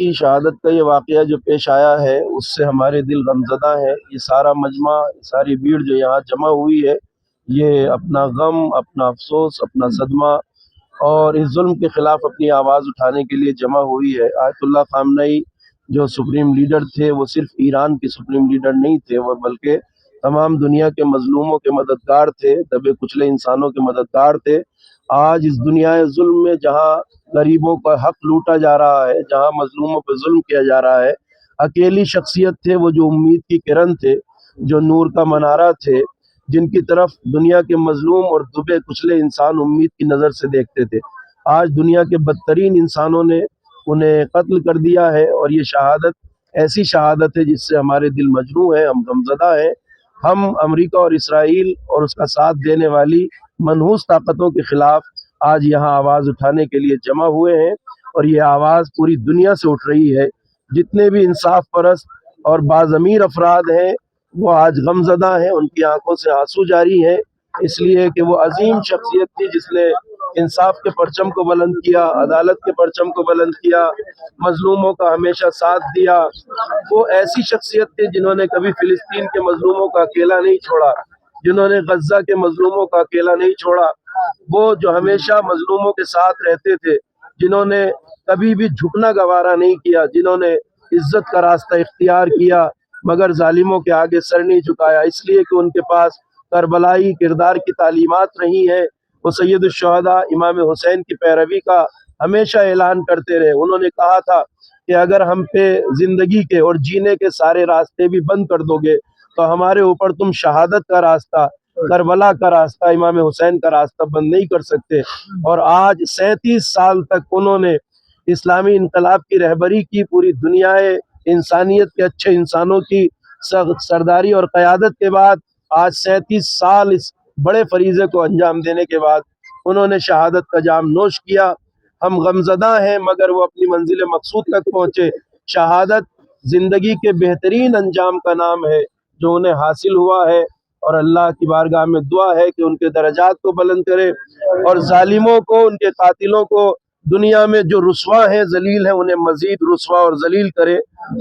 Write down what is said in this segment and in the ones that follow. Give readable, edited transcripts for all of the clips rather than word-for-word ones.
की शहादत का ये वाक़या जो पेश आया है उससे हमारे दिल गमज़दा हैं। ये सारा मजमा, सारी भीड़ जो यहाँ जमा हुई है, ये अपना गम, अपना अफ़सोस, अपना सदमा और इस जुल्म के ख़िलाफ़ अपनी आवाज़ उठाने के लिए जमा हुई है। आयतुल्लाह ख़ामनई जो सुप्रीम लीडर थे, वो सिर्फ़ ईरान के सुप्रीम लीडर नहीं थे, वो बल्कि तमाम दुनिया के मज़लूमों के मददगार थे, दबे कुचले इंसानों के मददगार थे। आज इस दुनियाए ज़ुल्म में जहाँ गरीबों का हक लूटा जा रहा है, जहाँ मज़लूमों पर जुल्म किया जा रहा है, अकेली शख्सियत थे वो जो उम्मीद की किरण थे, जो नूर का मनारा थे, जिनकी तरफ दुनिया के मज़लूम और दुबे कुचले इंसान उम्मीद की नज़र से देखते थे। आज दुनिया के बदतरीन इंसानों ने उन्हें कत्ल कर दिया है और ये शहादत ऐसी शहादत है जिससे हमारे दिल मजरूह हैं, हम गमज़दा हैं। हम अमेरिका और इसराइल और उसका साथ देने वाली मनहूस ताकतों के खिलाफ आज यहाँ आवाज़ उठाने के लिए जमा हुए हैं और ये आवाज़ पूरी दुनिया से उठ रही है। जितने भी इंसाफ परस्त और बाज़मीर अफराद हैं वो आज गमज़दा हैं, उनकी आंखों से आंसू जारी हैं, इसलिए कि वो अजीम शख्सियत थी जिसने इंसाफ के परचम को बुलंद किया, अदालत के परचम को बुलंद किया, मजलूमों का हमेशा साथ दिया। वो ऐसी शख्सियत थी जिन्होंने कभी फिलिस्तीन के मजलूमों का अकेला नहीं छोड़ा, जिन्होंने गज्जा के मजलूमों का अकेला नहीं छोड़ा, वो जो हमेशा मजलूमों के साथ रहते थे, जिन्होंने कभी भी झुकना गवारा नहीं किया, जिन्होंने इज्जत का रास्ता इख्तियार किया मगर जालिमों के आगे सर नहीं झुकाया, इसलिए कि उनके पास करबलाई किरदार की तालीमात रही है। वो सैयदुल शुहदा इमाम हुसैन की पैरवी का हमेशा ऐलान करते रहे। उन्होंने कहा था कि अगर हम पे जिंदगी के और जीने के सारे रास्ते भी बंद कर दोगे तो हमारे ऊपर तुम शहादत का रास्ता, करबला का रास्ता, इमाम हुसैन का रास्ता बंद नहीं कर सकते। और आज 37 साल तक उन्होंने इस्लामी इनकलाब की रहबरी की, पूरी दुनियाए इंसानियत के अच्छे इंसानों की सरदारी और क़यादत के बाद आज 37 साल इस बड़े फरीज़े को अंजाम देने के बाद उन्होंने शहादत का जाम नोश किया। हम गमज़दा हैं मगर वो अपनी मंजिल मकसूद तक पहुँचे। शहादत ज़िंदगी के बेहतरीन अंजाम का नाम है जो उन्हें हासिल हुआ है और अल्लाह की बारगाह में दुआ है कि उनके दर्जात को बुलंद करे और जालिमों को, उनके कातिलों को दुनिया में जो रुस्वा है, जलील है, उन्हें मजीद रुस्वा और जलील करे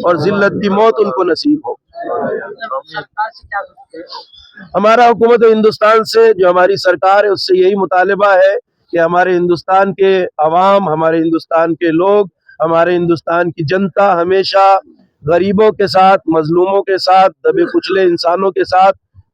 और जिल्लत की मौत उनको नसीब हो। हमारा हुकूमत हिंदुस्तान से, जो हमारी सरकार है, उससे यही मुतालिबा है कि हमारे हिंदुस्तान के अवाम, हमारे हिंदुस्तान के लोग, हमारे हिंदुस्तान की जनता हमेशा गरीबों के साथ, मजलूमों के साथ, दबे कुचले इंसानों के साथ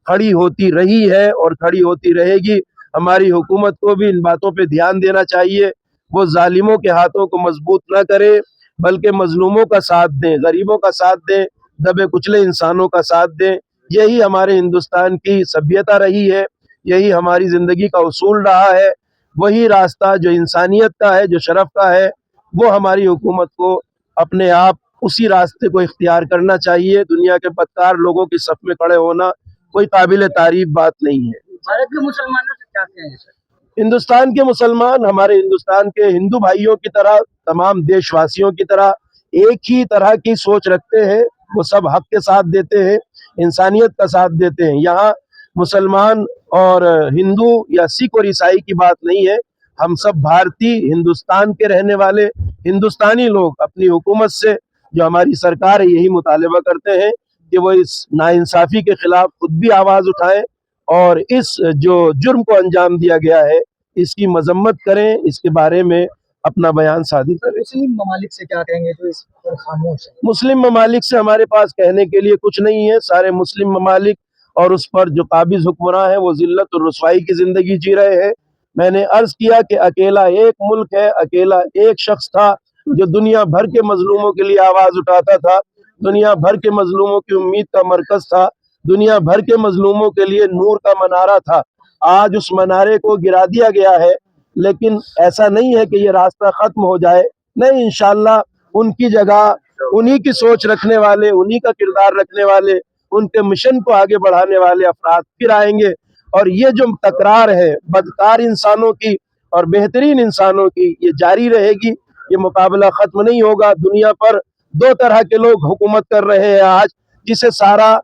खड़ी होती रही है और खड़ी होती रहेगी। हमारी हुकूमत को भी इन बातों पे ध्यान देना चाहिए। वो जालिमों के हाथों को मजबूत न करे बल्कि मजलूमों का साथ दें, गरीबों का साथ दें, दबे कुचले इंसानों का साथ दें। यही हमारे हिंदुस्तान की सभ्यता रही है, यही हमारी जिंदगी का उसूल रहा है। वही रास्ता जो इंसानियत का है, जो शरफ का है, वो हमारी हुकूमत को अपने आप उसी रास्ते को इख्तियार करना चाहिए। दुनिया के बदकार लोगों की सफ में खड़े होना कोई काबिल तारीफ बात नहीं है। भारत के मुसलमानों से क्या कहेंगे सर? हिंदुस्तान के मुसलमान हमारे हिंदुस्तान के हिंदू भाइयों की तरह, तमाम देशवासियों की तरह एक ही तरह की सोच रखते हैं। वो सब हक के साथ देते हैं, इंसानियत का साथ देते हैं। यहाँ मुसलमान और हिंदू या सिख और ईसाई की बात नहीं है। हम सब भारतीय, हिंदुस्तान के रहने वाले हिंदुस्तानी लोग अपनी हुकूमत से, जो हमारी सरकार है, यही मुतालिबा करते हैं कि वो इस नाइंसाफ़ी के खिलाफ खुद भी आवाज़ उठाएं और इस जो जुर्म को अंजाम दिया गया है इसकी मजम्मत करें, इसके बारे में अपना बयान सादिर करें। मुस्लिम ममालिक से क्या कहेंगे जो इस पर खामोश है? मुस्लिम ममालिक से हमारे पास कहने के लिए कुछ नहीं है। सारे मुस्लिम ममालिक और उस पर जो काबिज हुक्मरान है वो जिल्लत और रुसवाई की जिंदगी जी रहे हैं। मैंने अर्ज किया कि अकेला एक मुल्क है, अकेला एक शख्स था जो दुनिया भर के मजलूमों के लिए आवाज उठाता था, दुनिया भर के मजलूमों की उम्मीद का मरकज था, दुनिया भर के मजलूमों के लिए नूर का मनारा था। आज उस मनारे को गिरा दिया गया है, लेकिन ऐसा नहीं है कि ये रास्ता खत्म हो जाए। नहीं, इंशाअल्लाह उनकी जगह उन्हीं की सोच रखने वाले, उन्हीं का किरदार रखने वाले, उनके मिशन को आगे बढ़ाने वाले अफराद फिर आएंगे और ये जो तकरार है बदकार इंसानों की और बेहतरीन इंसानों की, ये जारी रहेगी। ये मुकाबला खत्म नहीं होगा। दुनिया पर दो तरह के लोग हुकूमत कर रहे हैं आज, जिसे सारा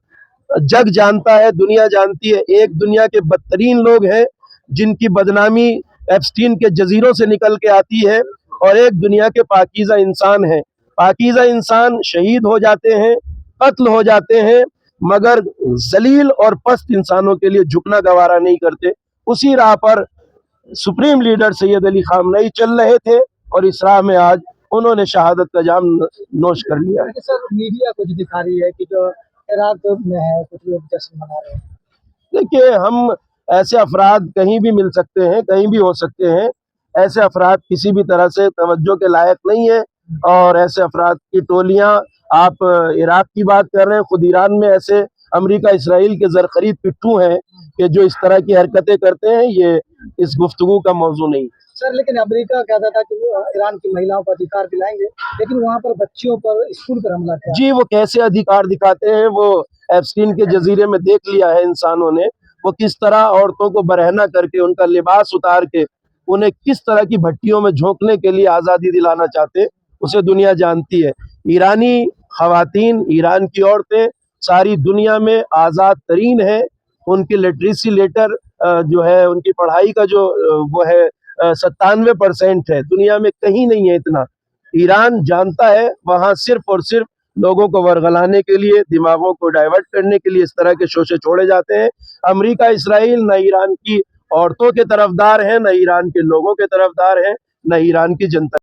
जग जानता है, दुनिया जानती है। एक दुनिया के बदतरीन लोग हैं जिनकी बदनामी एप्स्टीन के जजीरों से निकल के आती है, और एक दुनिया के पाकीज़ा इंसान हैं पाकीज़ा इंसान शहीद हो जाते हैं, कत्ल हो जाते हैं, मगर जलील और पस्त इंसानों के लिए झुकना गवारा नहीं करते। उसी राह पर सुप्रीम लीडर सैयद अली खामनई चल रहे थे और इस राह में आज उन्होंने शहादत का जाम नोश कर लिया है। लेकिन सर मीडिया कुछ दिखा रही है कि जो इराक में है कुछ लोग जश्न मना रहे हैं। देखिए, हम ऐसे अफराद कहीं भी मिल सकते हैं, कहीं भी हो सकते हैं। ऐसे अफराद किसी भी तरह से तवज्जो के लायक नहीं है और ऐसे अफराद की टोलियां, आप इराक की बात कर रहे हैं, खुद ईरान में ऐसे अमेरिका इसराइल के ज़रख़रीद पिट्ठू हैं कि जो इस तरह की हरकतें करते हैं। ये इस गुफ्तगू का मौजू नहीं। सर लेकिन अमेरिका कहता था कि वो ईरान की महिलाओं को अधिकार दिलाएंगे, लेकिन वहाँ पर बच्चियों पर स्कूल पर हमला किया। जी, वो कैसे अधिकार दिखाते हैं, वो एप्स्टीन के जजीरे में देख लिया है इंसानों ने। वो किस तरह औरतों को बरहना करके, उनका लिबास उतार के, उन्हें किस तरह की भट्टियों में झोंकने के लिए आज़ादी दिलाना चाहते, उसे दुनिया जानती है। ईरानी ख़वातीन, ईरान की औरतें सारी दुनिया में आज़ाद तरीन है। उनकी लिटरेसी लेटर जो है, उनकी पढ़ाई का जो वो है 97% है, दुनिया में कहीं नहीं है इतना। ईरान जानता है वहाँ सिर्फ और सिर्फ लोगों को वरगलाने के लिए, दिमागों को डाइवर्ट करने के लिए इस तरह के शोशे छोड़े जाते हैं। अमेरिका इसराइल न ईरान की औरतों के तरफदार है, न ईरान के लोगों के तरफदार है, न ईरान की जनता।